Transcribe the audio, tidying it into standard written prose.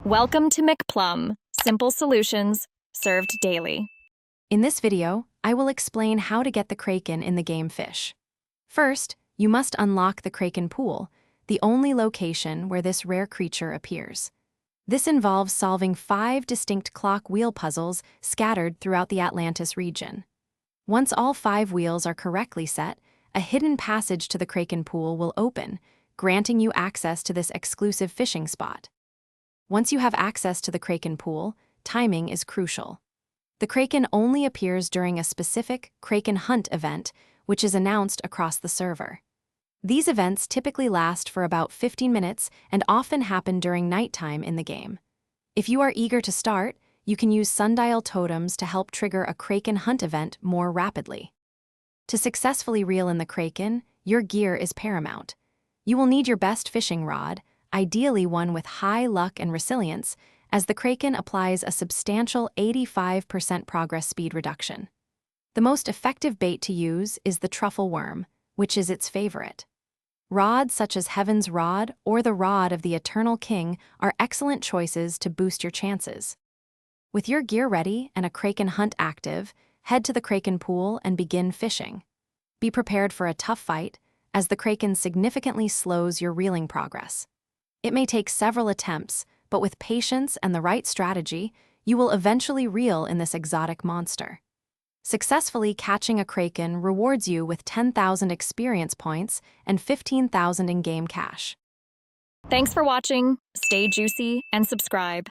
Welcome to McPlum, simple solutions served daily. In this video, I will explain how to get the Kraken in the game Fish. First, you must unlock the Kraken pool, the only location where this rare creature appears. This involves solving 5 distinct clock wheel puzzles scattered throughout the Atlantis region. Once all 5 wheels are correctly set, a hidden passage to the Kraken pool will open, granting you access to this exclusive fishing spot. Once you have access to the Kraken pool, timing is crucial. The Kraken only appears during a specific Kraken Hunt event, which is announced across the server. These events typically last for about 15 minutes and often happen during nighttime in the game. If you are eager to start, you can use sundial totems to help trigger a Kraken Hunt event more rapidly. To successfully reel in the Kraken, your gear is paramount. You will need your best fishing rod, ideally one with high luck and resilience, as the Kraken applies a substantial 85% progress speed reduction. The most effective bait to use is the truffle worm, which is its favorite. Rods such as Heaven's Rod or the Rod of the Eternal King are excellent choices to boost your chances. With your gear ready and a Kraken Hunt active, head to the Kraken pool and begin fishing. Be prepared for a tough fight, as the Kraken significantly slows your reeling progress. It may take several attempts, but with patience and the right strategy, you will eventually reel in this exotic monster. Successfully catching a Kraken rewards you with 10,000 experience points and 15,000 in-game cash. Thanks for watching, stay juicy, and subscribe.